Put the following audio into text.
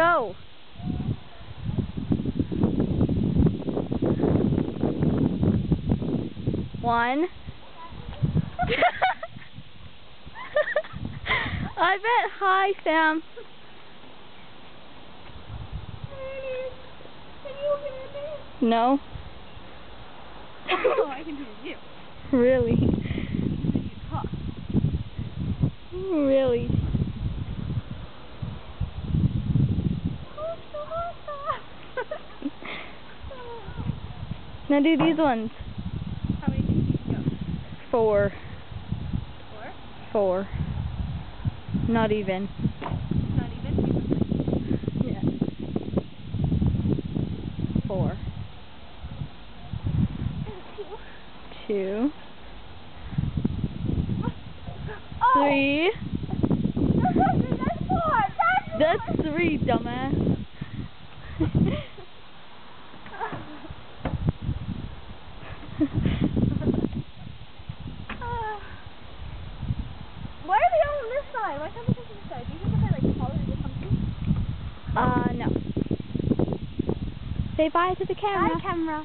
Go. One. I bet. Hi, Sam. Can you hear me? No. Oh, I can hear you. Really? You talk. Really? Now do these ones. How many did you go? 4. 4? 4. Not even. Not even? Yeah. 4. 2. 3. That's 4! That's 3, dumbass. Why are they all on this side? Why can't they come to this side? Do you think if I like taller or something? No. Say bye to the camera. Bye, camera.